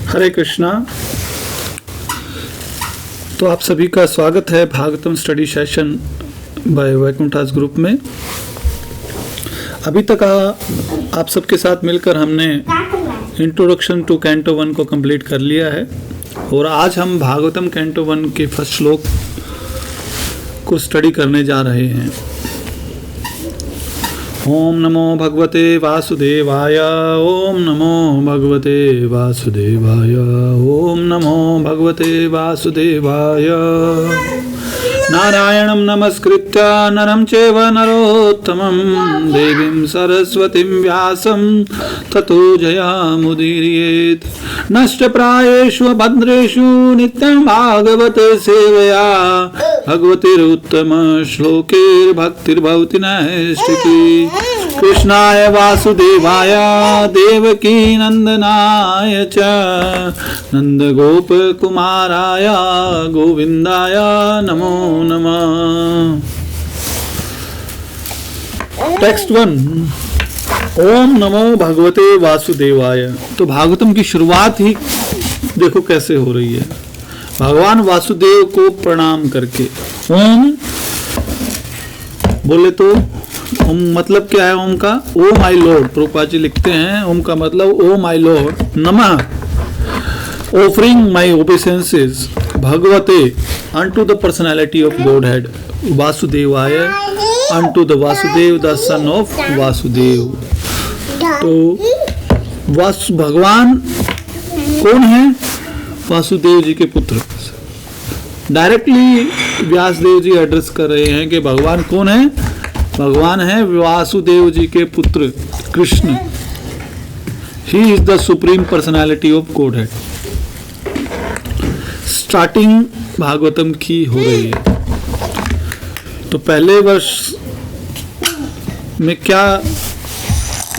हरे कृष्णा। तो आप सभी का स्वागत है Bhagavatam study session by Vaikunthas group में। अभी तक आप सबके साथ मिलकर हमने इंट्रोडक्शन टू कैंटो 1 को कंप्लीट कर लिया है और आज हम भागवतम कैंटो 1 के फर्स्ट श्लोक को स्टडी करने जा रहे हैं। ओम नमो भगवते वासुदेवाय, ओम नमो भगवते वासुदेवाय, ओम नमो भगवते वासुदेवाय। नारायणं नमस्कृत्य नरं चैव नरोत्तमं, देवीं सरस्वतीं व्यासं ततो जयामुदीरयेत्। नष्टप्रायेषु भद्रेषु नित्यं भागवत सेवया, भगवतीरुत्तम श्लोकैर्भक्तिर्भवति नैष्ठिकी। कृष्णाय वासुदेवाय देवकी नंदनाय च, नंदगोपकुमाराय गोविंदाय नमो नमः। टेक्स्ट 1, ओम नमो भगवते वासुदेवाय। तो भागवतम की शुरुआत ही देखो कैसे हो रही है, भगवान वासुदेव को प्रणाम करके। ओम बोले तो ओम मतलब क्या है? ओम का ओ माय लॉर्ड, प्रभुपाद जी लिखते हैं ओम का मतलब ओ माय लॉर्ड। नमः ऑफरिंग माय ओबेसेंसेस भगवते unto the personality of Godhead, वासुदेवाय unto the Vasudev the son of Vasudev. तो भगवान कौन है? वासुदेव जी के पुत्र। डायरेक्टली व्यासदेव जी एड्रेस कर रहे हैं कि भगवान कौन है? भगवान है वासुदेव जी के पुत्र Krishna. He is the supreme personality of godhead. Starting Bhagavatam की हो रही है। तो पहले वर्ष में क्या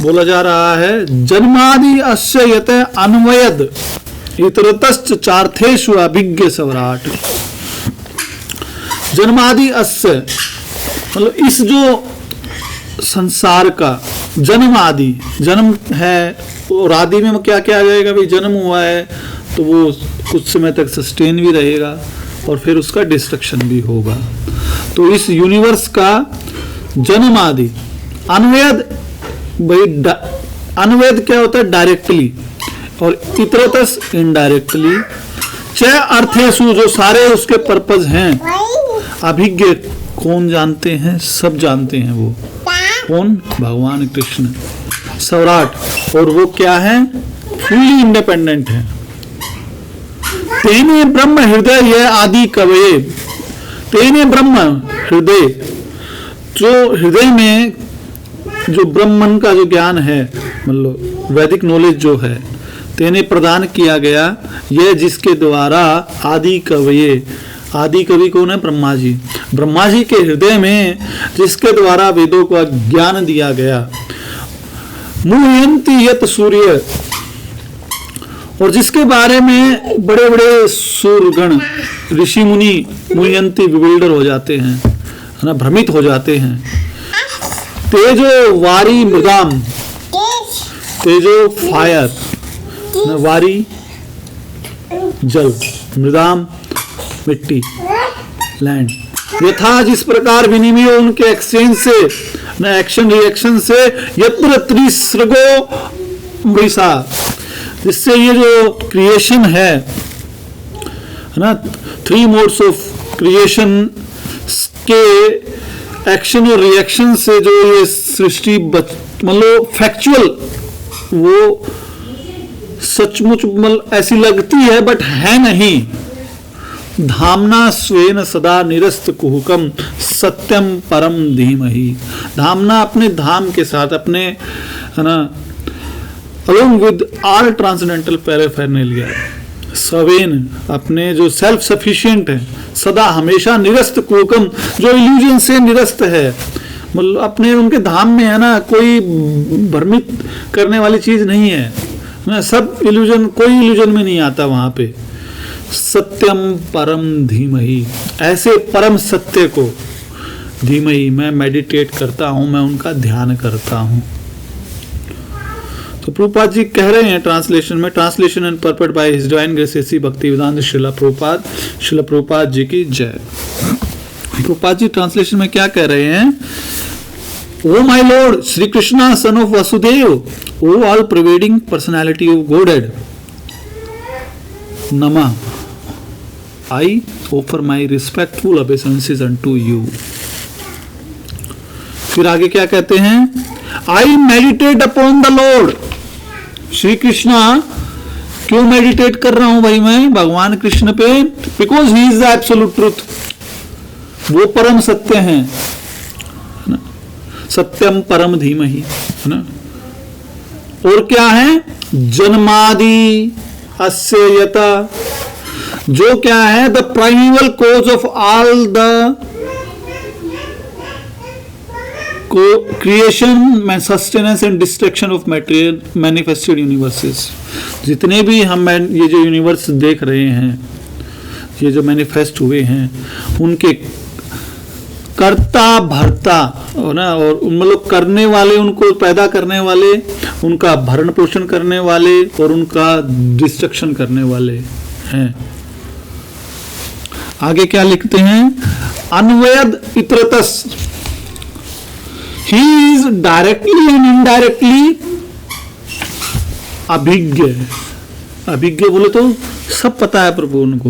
बोला जा रहा है? जन्मादि अस्य यत अन्वयद इतरतश्च चार्थेषु अभिज्ञ सवराट। जन्मादि अस्य मतलब इस जो संसार का जन्म आदि, जन्म है और आदि में क्या क्या आ जाएगा? भाई जन्म हुआ है तो वो कुछ समय तक सस्टेन भी रहेगा और फिर उसका डिस्ट्रक्शन भी होगा। तो इस यूनिवर्स का जन्म आदि अन्वयद, भाई अन्वयद क्या होता है? डायरेक्टली, और इतरतस इनडायरेक्टली। छह अर्थेषु जो सारे उसके पर्पज हैं। अभिज्ञ कौन जानते हैं? सब जानते हैं। वो कौन? भगवान कृष्ण। सौराट, और वो क्या है? फुल्ली इंडिपेंडेंट है। तेने ब्रह्म हृदय ये आदि कवये। तेने ब्रह्म हृदय, जो हृदय में जो ब्रह्मन का जो ज्ञान है, मतलब वैदिक नॉलेज जो है, तेने प्रदान किया गया, यह जिसके द्वारा आदि कवये। आदि कवि कौन है? ब्रह्मा जी। ब्रह्मा जी के हृदय में जिसके द्वारा वेदों का ज्ञान दिया गया। मुह्यन्ति यत सूर्य, और जिसके बारे में बड़े बड़े सूरगण ऋषि मुनि मुह्यन्ति विबिल्डर हो जाते हैं, है ना, भ्रमित हो जाते हैं। तेजो वारी मृदाम, तेजो फायर, वारी जल, मृदाम मिट्टी लैंड। यथा जिस प्रकार विनिमय उनके एक्सचेंज से, ना एक्शन रिएक्शन से, यत्र त्रिसृगो वैसा, जिससे ये जो क्रिएशन है ना, 3 मोड्स ऑफ क्रिएशन के एक्शन और रिएक्शन से जो ये सृष्टि मतलब फैक्चुअल, वो सचमुच मतलब ऐसी लगती है बट है नहीं। धामना स्वेन सदा निरस्त कुहुकम सत्यम परम धीमहि। धामना अपने धाम के साथ, अपने, है ना, along with all transcendental paraphernalia, seven अपने जो सेल्फ सफिशिएंट है, सदा हमेशा निरस्त कुहुकम जो इल्यूजन से निरस्त है, मतलब अपने उनके धाम में, है ना, कोई भ्रमित करने वाली चीज नहीं है ना, सब इल्यूजन, कोई इल्यूजन में नहीं आता वहां पे। सत्यम परम धीमहि, ऐसे परम सत्य को धीमहि मैं मेडिटेट करता हूं, मैं उनका ध्यान करता हूं। तो तो प्रभुपाद जी कह रहे हैं ट्रांसलेशन में, translation and purport by his divine grace AC Bhaktivedanta Shrila Prabhupada ji की जय। प्रभुपाद जी ट्रांसलेशन में क्या कह रहे हैं? Oh my Lord Sri Krishna son of Vasudeva, oh all pervading personality of Godhead, नमः, I offer my respectful obeisances unto you. फिर आगे क्या कहते हैं? I meditate upon the Lord. Sri Krishna, क्यों मेडिटेट कर रहा हूं भाई मैं भगवान कृष्ण पे? Because he is the absolute truth, वो परम सत्य हैं, है ना? सत्यम परम धीमहि, है ना? और क्या है? जन्मादि अस्य यता, जो क्या है? The primal cause of all the creation, sustenance and destruction of material manifested universes. जितने भी हम ये जो यूनिवर्स देख रहे हैं, ये जो मैनिफेस्ट हुए हैं, उनके कर्ता भरता, ना, और मतलब करने वाले, उनको पैदा करने वाले, उनका भरण पोषण करने वाले और उनका डिस्ट्रक्शन करने वाले हैं। आगे क्या लिखते हैं? अन्वयद इतरतस, he is directly and indirectly अभिज्ञ। अभिज्ञ बोले तो सब पता है प्रभु उनको,